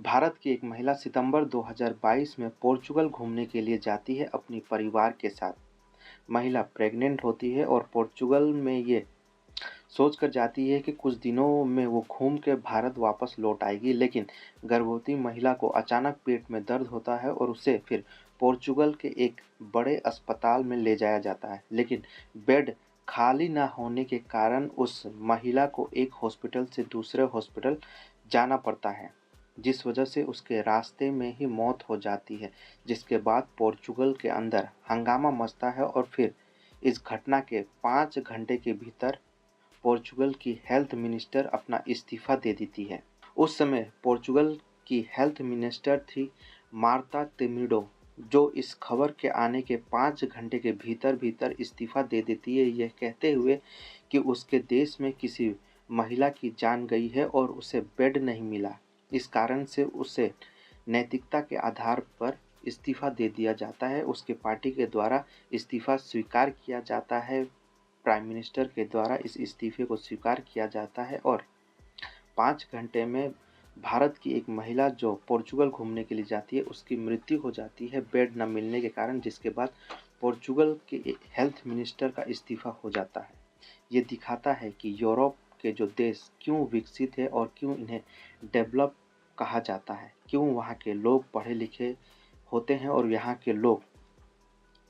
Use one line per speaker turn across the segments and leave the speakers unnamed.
भारत की एक महिला सितंबर 2022 में पोर्चुगल घूमने के लिए जाती है अपनी परिवार के साथ। महिला प्रेग्नेंट होती है और पोर्चुगल में ये सोचकर जाती है कि कुछ दिनों में वो घूम के भारत वापस लौट आएगी, लेकिन गर्भवती महिला को अचानक पेट में दर्द होता है और उसे फिर पोर्चुगल के एक बड़े अस्पताल में ले जाया जाता है। लेकिन बेड खाली न होने के कारण उस महिला को एक हॉस्पिटल से दूसरे हॉस्पिटल जाना पड़ता है, जिस वजह से उसके रास्ते में ही मौत हो जाती है। जिसके बाद पोर्चुगल के अंदर हंगामा मचता है और फिर इस घटना के 5 घंटे के भीतर पोर्चुगल की हेल्थ मिनिस्टर अपना इस्तीफा दे देती है। उस समय पोर्चुगल की हेल्थ मिनिस्टर थी मार्ता तेमिडो, जो इस खबर के आने के 5 घंटे के भीतर भीतर इस्तीफा दे देती है, यह कहते हुए कि उसके देश में किसी महिला की जान गई है और उसे बेड नहीं मिला। इस कारण से उसे नैतिकता के आधार पर इस्तीफा दे दिया जाता है। उसके पार्टी के द्वारा इस्तीफा स्वीकार किया जाता है, प्राइम मिनिस्टर के द्वारा इस इस्तीफे को स्वीकार किया जाता है और 5 घंटे में भारत की एक महिला जो पोर्चुगल घूमने के लिए जाती है, उसकी मृत्यु हो जाती है बेड न मिलने के कारण, जिसके बाद पोर्चुगल के हेल्थ मिनिस्टर का इस्तीफा हो जाता है। ये दिखाता है कि यूरोप के जो देश क्यों विकसित है और क्यों इन्हें डेवलप कहा जाता है, क्यों वहाँ के लोग पढ़े लिखे होते हैं और यहाँ के लोग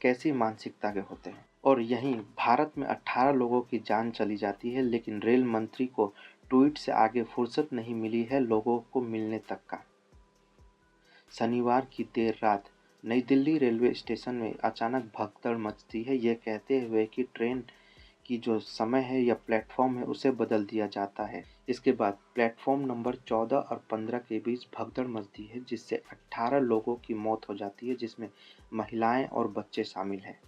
कैसी मानसिकता के होते हैं। और यहीं भारत में 18 लोगों की जान चली जाती है, लेकिन रेल मंत्री को ट्वीट से आगे फुर्सत नहीं मिली है लोगों को मिलने तक का। शनिवार की देर रात नई दिल्ली रेलवे स्टेशन में अचानक भगदड़ मचती है, ये कहते हुए कि ट्रेन की जो समय है या प्लेटफॉर्म है उसे बदल दिया जाता है। इसके बाद प्लेटफॉर्म नंबर 14 और 15 के बीच भगदड़ मचती है, जिससे 18 लोगों की मौत हो जाती है, जिसमें महिलाएं और बच्चे शामिल हैं।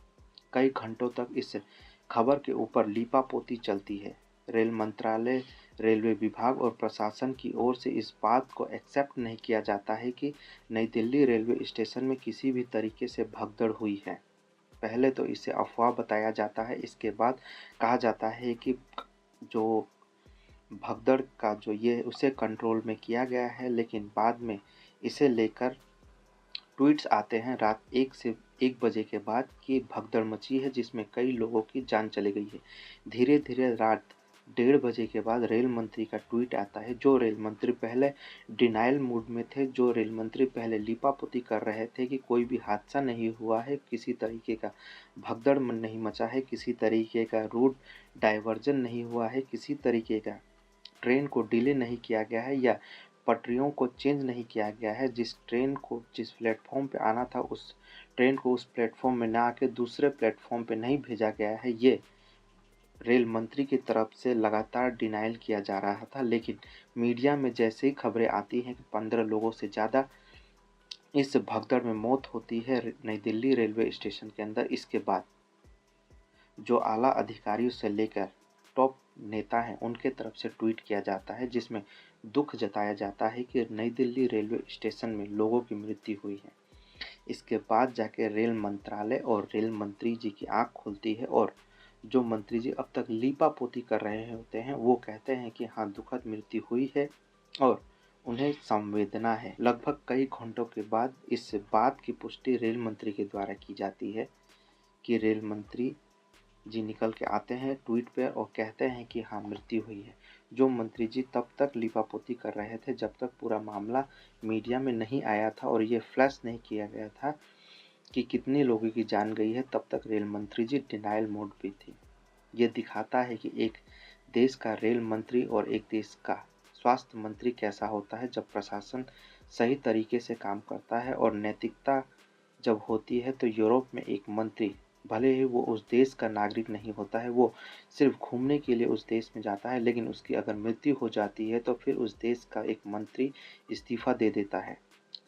कई घंटों तक इस खबर के ऊपर लीपापोती चलती है। रेल मंत्रालय, रेलवे विभाग और प्रशासन की ओर से इस बात को एक्सेप्ट नहीं किया जाता है कि नई दिल्ली रेलवे स्टेशन में किसी भी तरीके से भगदड़ हुई है। पहले तो इसे अफवाह बताया जाता है, इसके बाद कहा जाता है कि जो भगदड़ का जो ये उसे कंट्रोल में किया गया है, लेकिन बाद में इसे लेकर ट्वीट्स आते हैं रात 1 बजे के बाद कि भगदड़ मची है, जिसमें कई लोगों की जान चली गई है। धीरे धीरे रात 1:30 बजे के बाद रेल मंत्री का ट्वीट आता है। जो रेल मंत्री पहले डिनायल मूड में थे, जो रेल मंत्री पहले लीपापोती कर रहे थे कि कोई भी हादसा नहीं हुआ है, किसी तरीके का भगदड़ नहीं मचा है, किसी तरीके का रूट डाइवर्जन नहीं हुआ है, किसी तरीके का ट्रेन को डिले नहीं किया गया है या पटरियों को चेंज नहीं किया गया है। जिस ट्रेन को जिस प्लेटफॉर्म पे आना था, उस ट्रेन को उस प्लेटफॉर्म में ना आके दूसरे प्लेटफॉर्म पे नहीं भेजा गया है, ये रेल मंत्री की तरफ से लगातार डिनायल किया जा रहा था। लेकिन मीडिया में जैसे ही खबरें आती हैं कि 15 लोगों से ज़्यादा इस भगदड़ में मौत होती है नई दिल्ली रेलवे स्टेशन के अंदर, इसके बाद जो आला अधिकारियों से लेकर टॉप नेता हैं उनके तरफ से ट्वीट किया जाता है, जिसमें दुख जताया जाता है कि नई दिल्ली रेलवे स्टेशन में लोगों की मृत्यु हुई है। इसके बाद जाके रेल मंत्रालय और रेल मंत्री जी की आंख खुलती है और जो मंत्री जी अब तक लीपापोती कर रहे होते हैं, वो कहते हैं कि हाँ, दुखद मृत्यु हुई है और उन्हें संवेदना है। लगभग कई घंटों के बाद इस बात की पुष्टि रेल मंत्री के द्वारा की जाती है कि रेल मंत्री जी निकल के आते हैं ट्वीट पे और कहते हैं कि हाँ, मृत्यु हुई है। जो मंत्री जी तब तक लीपापोती कर रहे थे जब तक पूरा मामला मीडिया में नहीं आया था और ये फ्लैश नहीं किया गया था कि कितने लोगों की जान गई है, तब तक रेल मंत्री जी डिनायल मोड पे थी। ये दिखाता है कि एक देश का रेल मंत्री और एक देश का स्वास्थ्य मंत्री कैसा होता है जब प्रशासन सही तरीके से काम करता है और नैतिकता जब होती है। तो यूरोप में एक मंत्री भले ही वो उस देश का नागरिक नहीं होता है, वो सिर्फ घूमने के लिए उस देश में जाता है, लेकिन उसकी अगर मृत्यु हो जाती है तो फिर उस देश का एक मंत्री इस्तीफा दे देता है।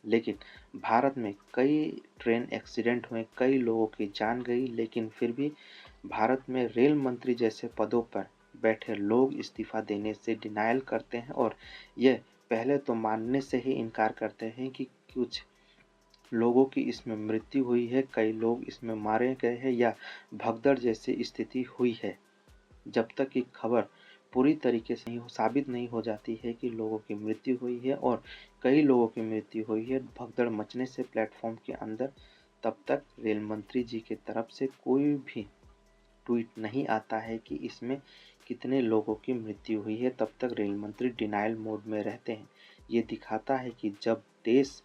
लेकिन भारत में कई ट्रेन एक्सीडेंट हुए, कई लोगों की जान गई, लेकिन फिर भी भारत में रेल मंत्री जैसे पदों पर बैठे लोग इस्तीफा देने से डिनायल करते हैं और यह पहले तो मानने से ही इनकार करते हैं कि कुछ लोगों की इसमें मृत्यु हुई है, कई लोग इसमें मारे गए हैं या भगदड़ जैसी स्थिति हुई है। जब तक कि खबर पूरी तरीके से साबित नहीं हो जाती है कि लोगों की मृत्यु हुई है और कई लोगों की मृत्यु हुई है भगदड़ मचने से प्लेटफॉर्म के अंदर। तब तक रेल मंत्री जी की तरफ से कोई भी ट्वीट नहीं आता है कि इसमें कितने लोगों की मृत्यु हुई है। तब तक रेल मंत्री डिनायल मोड में रहते हैं। ये दिखाता है कि जब देश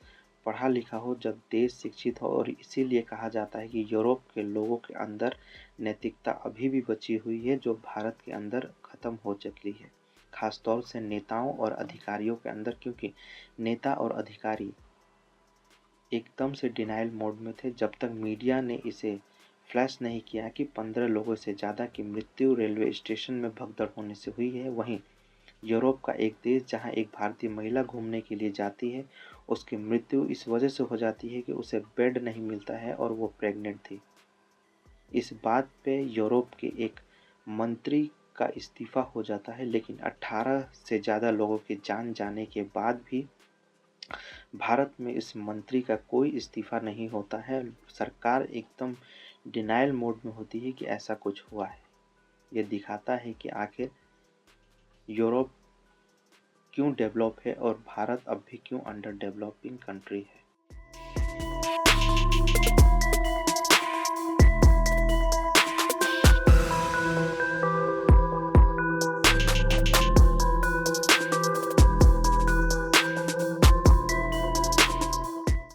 पढ़ा लिखा हो, जब देश शिक्षित हो, और इसीलिए कहा जाता है कि यूरोप के लोगों के अंदर नैतिकता अभी भी बची हुई है जो भारत के अंदर खत्म हो चुकी है, खासतौर से नेताओं और अधिकारियों के अंदर, क्योंकि नेता और अधिकारी एकदम से डिनायल मोड में थे जब तक मीडिया ने इसे फ्लैश नहीं किया कि 15 लोगों से ज़्यादा की मृत्यु रेलवे स्टेशन में भगदड़ होने से हुई है। वहीं यूरोप का एक देश जहां एक भारतीय महिला घूमने के लिए जाती है, उसकी मृत्यु इस वजह से हो जाती है कि उसे बेड नहीं मिलता है और वो प्रेग्नेंट थी। इस बात पे यूरोप के एक मंत्री का इस्तीफा हो जाता है, लेकिन 18 से ज़्यादा लोगों की जान जाने के बाद भी भारत में इस मंत्री का कोई इस्तीफा नहीं होता है। सरकार एकदम डिनायल मोड में होती है कि ऐसा कुछ हुआ है। ये दिखाता है कि आखिर यूरोप क्यों डेवलप है और भारत अब भी क्यों अंडर डेवलपिंग कंट्री है।